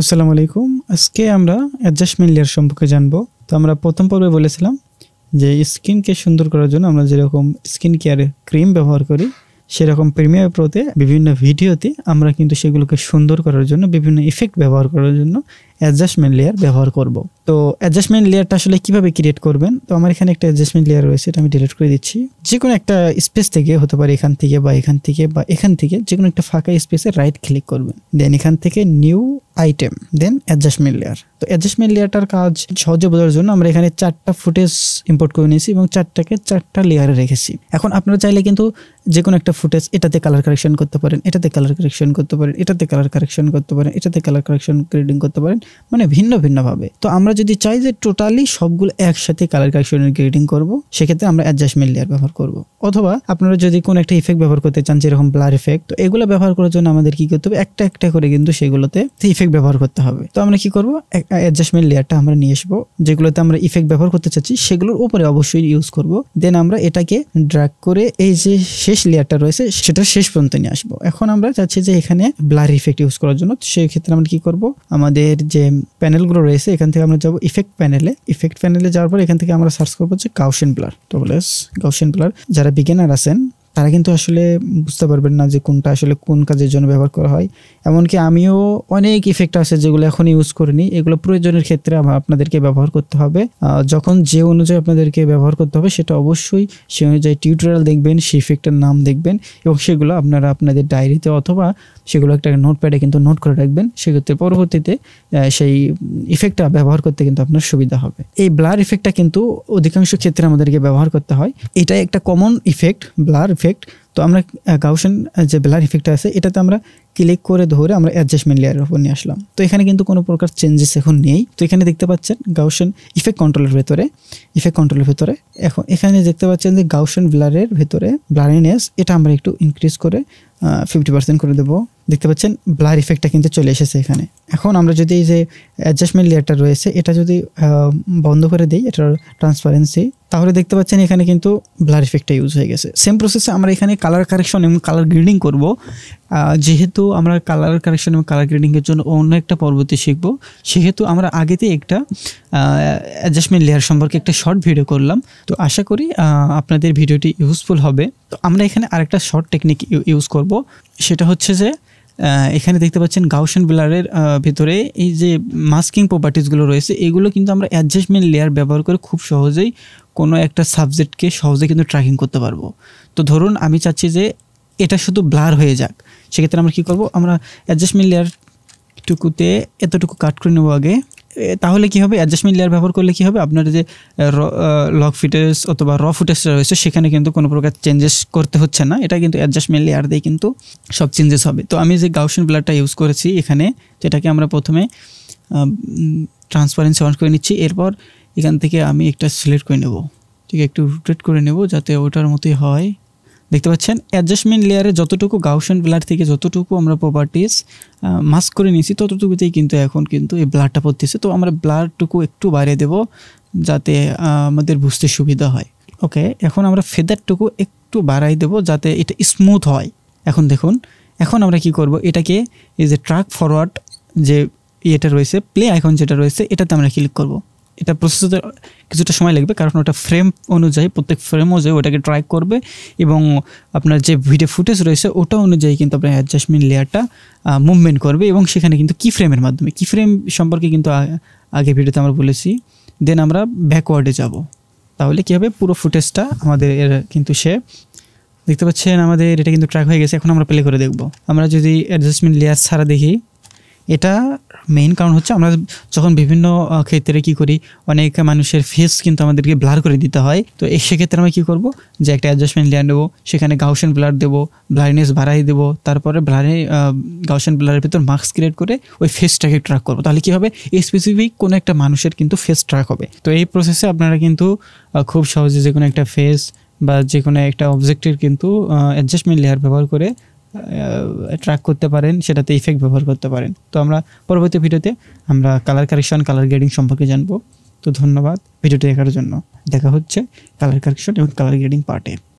আসসালামু আলাইকুম। আজকে আমরা অ্যাডজাস্টমেন্ট লেয়ার সম্পর্কে জানবো। তো আমরা প্রথম পর্বে বলেছিলাম যে স্কিনকে সুন্দর করার জন্য আমরা যেরকম স্কিন কেয়ার ক্রিম ব্যবহার করি, সেরকম প্রিমিয়ার প্রোতে বিভিন্ন ভিডিওতে আমরা কিন্তু সেগুলোকে সুন্দর করার জন্য বিভিন্ন ইফেক্ট ব্যবহার করার জন্য অ্যাডজাস্টমেন্ট লেয়ার ব্যবহার করব। তো অ্যাডজাস্টমেন্ট লেয়ারটা আসলে কিভাবে ক্রিয়েট করবেন? তো আমার এখানে একটা অ্যাডজাস্টমেন্ট লেয়ার রয়েছে, এটা আমি ডিলিট করে দিচ্ছি। যে কোনো একটা স্পেস থেকে হতে পারে, এখান থেকে বা এখান থেকে বা এখান থেকে যে কোনো একটা ফাঁকা স্পেসে রাইট ক্লিক করবেন, দেন এখান থেকে নিউ আইটেম, দেন অ্যাডজাস্টমেন্ট লেয়ার। তো অ্যাডজাস্টমেন্ট লেয়ারটার কাজ সহজে বোঝার জন্য আমরা এখানে 4টা ফুটেজ ইম্পোর্ট করে নিয়েছি এবং 4টা লেয়ারে রেখেছি। এখন আপনারা চাইলে কিন্তু যে কোনো একটা ফুটেজ এটাতে কালার কারেকশন করতে পারেন, এটাতে কালার কারেকশন করতে পারেন, এটাতে কালার কারেকশন করতে পারেন, এটাতে কালার কারেকশন গ্রেডিং করতে পারেন, মানে ভিন্ন ভিন্নভাবে। তো আমরা যদি চাই যে টোটালি সবগুলো একসাথে কালার কারেকশনের গ্রেডিং করব, সেক্ষেত্রে আমরা অ্যাডজাস্টমেন্ট লেয়ার ব্যবহার করব। অথবা আপনারা যদি কোনো একটা ইফেক্ট ব্যবহার করতে চান, যেরকম ব্লার ইফেক্ট, তো এগুলো ব্যবহার করার জন্য আমাদের কি করতে হবে, একটা একটা করে কিন্তু সেগুলোতে ইফেক্ট ব্যবহার করতে হবে। তো আমরা কি করব, অ্যাডজাস্টমেন্ট লেয়ারটা আমরা নিয়ে আসবো, যেগুলোতে আমরা ইফেক্ট ব্যবহার করতে চাচ্ছি সেগুলোর উপরে অবশ্যই ইউজ করব। দেন আমরা এটাকে ড্র্যাগ করে এই যে শেষ লেয়ারটা রয়েছে সেটা শেষ পর্যন্ত নিয়ে আসবো। এখন আমরা চাচ্ছি যে এখানে ব্লার ইফেক্ট ইউজ করার জন্য, সেই ক্ষেত্রে আমরা কি করব, আমাদের যে প্যানেলগুলো রয়েছে এখান থেকে আমরা যাবো ইফেক্ট প্যানেলে যাওয়ার পর এখান থেকে আমরা সার্চ করবো যে গাউসিয়ান ব্লার। যারা বিগিনার আছেন তারা কিন্তু আসলে বুঝতে পারবেন না যে কোনটা আসলে কোন কাজের জন্য ব্যবহার করা হয়। এমনকি আমিও অনেক ইফেক্ট আছে যেগুলো এখন ইউজ করিনি, এগুলো প্রয়োজনের ক্ষেত্রে আপনাদেরকে ব্যবহার করতে হবে। যখন যে অনুযায়ী আপনাদেরকে ব্যবহার করতে হবে সেটা অবশ্যই সেই অনুযায়ী টিউটোরিয়াল দেখবেন, সেই ইফেক্টের নাম দেখবেন এবং সেগুলো আপনারা আপনাদের ডায়েরিতে অথবা সেগুলো একটা নোটপ্যাডে কিন্তু নোট করে রাখবেন। সেক্ষেত্রে পরবর্তীতে সেই ইফেক্টটা ব্যবহার করতে কিন্তু আপনার সুবিধা হবে। এই ব্লার ইফেক্টটা কিন্তু অধিকাংশ ক্ষেত্রে আমাদেরকে ব্যবহার করতে হয়। এটাই একটা কমন ইফেক্ট, ব্লার ইফেক্ট। তো আমরা গাউসিয়ান যে ব্লার ইফেক্টটা আছে এটাতে আমরা ক্লিক করে ধরে আমরা অ্যাডজাস্টমেন্ট লেয়ারের উপর নিয়ে আসলাম। তো এখানে কিন্তু কোনো প্রকার চেঞ্জেস এখন নেই। তো এখানে দেখতে পাচ্ছেন গাউসিয়ান ইফেক্ট কন্ট্রোলের ভেতরে এখন এখানে দেখতে পাচ্ছেন যে গাউসিয়ান ব্লারের ভেতরে ব্লারিনেস এটা আমরা একটু ইনক্রিজ করে 50% করে দেবো। দেখতে পাচ্ছেন ব্লার ইফেক্টটা কিন্তু চলে এসেছে এখানে। এখন আমরা যদি এই যে অ্যাডজাস্টমেন্ট লেয়ারটা রয়েছে এটা যদি বন্ধ করে দিই, এটার ট্রান্সপারেন্সি, তাহলে দেখতে পাচ্ছেন এখানে কিন্তু ব্লার ইফেক্টটা ইউজ হয়ে গেছে। সেম প্রসেসে আমরা এখানে কালার কারেকশন এবং কালার গ্রেডিং করব। যেহেতু আমরা কালার কারেকশন এবং কালার গ্রেডিংয়ের জন্য অন্য একটা পরবর্তী শিখব, সেহেতু আমরা আগেতে একটা অ্যাডজাস্টমেন্ট লেয়ার সম্পর্কে একটা শর্ট ভিডিও করলাম। তো আশা করি আপনাদের ভিডিওটি ইউজফুল হবে। তো আমরা এখানে আরেকটা শর্ট টেকনিক ইউজ করব, সেটা হচ্ছে যে এখানে দেখতে পাচ্ছেন গাউসিয়ান ব্লারের ভিতরে এই যে মাস্কিং প্রপার্টিসগুলো রয়েছে, এগুলো কিন্তু আমরা অ্যাডজাস্টমেন্ট লেয়ার ব্যবহার করে খুব সহজেই কোনো একটা সাবজেক্টকে সহজে কিন্তু ট্র্যাকিং করতে পারবো। তো ধরুন আমি চাচ্ছি যে এটা শুধু ব্লার হয়ে যাক, সেক্ষেত্রে আমরা কী করব, আমরা অ্যাডজাস্টমেন্ট লেয়ার টুকুতে এতটুকু কাট করে নেবো আগে। তাহলে কি হবে, অ্যাডজাস্টমেন্ট লেয়ার ব্যবহার করলে কি হবে, আপনার যে লগ ফুটেজ অথবা র ফুটেজটা রয়েছে সেখানে কিন্তু কোনো প্রকার চেঞ্জেস করতে হচ্ছে না। এটা কিন্তু অ্যাডজাস্টমেন্ট লেয়ার দিয়ে কিন্তু সব চেঞ্জেস হবে। তো আমি যে গাউসিয়ান ব্লারটা ইউজ করেছি এখানে, যেটাকে আমরা প্রথমে ট্রান্সপারেন্সি অন করে নিচ্ছি। এরপর এখান থেকে আমি একটা সিলেক্ট করে নেব, ঠিক একটু রোটেট করে নেব যাতে ওটার মতোই হয়। দেখতে পাচ্ছেন অ্যাডজাস্টমেন্ট লেয়ারে যতটুকু গাউসিয়ান ব্লার থেকে যতটুকু আমরা প্রপার্টিস মাস্ক করে নিয়েছি ততটুকুতেই কিন্তু এখন কিন্তু এই ব্লারটা পড়তেছে। তো আমরা ব্লারটুকু একটু বাড়িয়ে দেব যাতে আমাদের বুঝতে সুবিধা হয়। ওকে, এখন আমরা ফেদারটুকু একটু বাড়াই দেব যাতে এটা স্মুথ হয়। এখন দেখুন, এখন আমরা কি করব, এটাকে এই যে ট্র্যাক ফরওয়ার্ড যে এটা রয়েছে, প্লে আইকন যেটা রয়েছে, এটাতে আমরা ক্লিক করব। এটা প্রসেসতে কিছুটা সময় লাগবে, কারণ ওটা ফ্রেম অনুযায়ী, প্রত্যেক ফ্রেম অনুযায়ী ওটাকে ট্র্যাক করবে এবং আপনার যে ভিডিও ফুটেজ রয়েছে ওটা অনুযায়ী কিন্তু আপনার অ্যাডজাস্টমেন্ট লেয়ারটা মুভমেন্ট করবে এবং সেখানে কিন্তু কি ফ্রেমের মাধ্যমে, কি ফ্রেম সম্পর্কে কিন্তু আগে ভিডিওতে আমরা বলেছি। দেন আমরা ব্যাকওয়ার্ডে যাব, তাহলে কী হবে, পুরো ফুটেজটা আমাদের কিন্তু দেখতে পাচ্ছেন আমাদের এটা কিন্তু ট্র্যাক হয়ে গেছে। এখন আমরা প্লে করে দেখব। আমরা যদি অ্যাডজাস্টমেন্ট লেয়ার ছাড়া দেখি, এটা মেইন কারণ হচ্ছে আমরা যখন বিভিন্ন ক্ষেত্রে কি করি, অনেক মানুষের ফেস কিন্তু আমাদেরকে ব্লার করে দিতে হয়। তো সেক্ষেত্রে আমরা কী করব, যে একটা অ্যাডজাস্টমেন্ট লেয়ার নেবো, সেখানে গাউসিয়ান ব্লার দেবো, ব্লারনেস বাড়াই দেবো, তারপরে গাউসিয়ান ব্লারের ভিতর মাস্ক ক্রিয়েট করে ওই ফেসটাকে ট্র্যাক করবো। তাহলে কী হবে, এই স্পেসিফিক কোনো একটা মানুষের কিন্তু ফেস ট্র্যাক হবে। তো এই প্রসেসে আপনারা কিন্তু খুব সহজে যে কোনো একটা ফেস বা যে কোনো একটা অবজেক্টের কিন্তু অ্যাডজাস্টমেন্ট লেয়ার ব্যবহার করে ট্র্যাক করতে পারেন, সেটাতে ইফেক্ট ব্যবহার করতে পারেন। তো আমরা পরবর্তী ভিডিওতে আমরা কালার কারেকশন, কালার গ্রেডিং সম্পর্কে জানবো। তো ধন্যবাদ ভিডিওটি দেখার জন্য। দেখা হচ্ছে কালার কারেকশন এবং কালার গ্রেডিং পার্টে।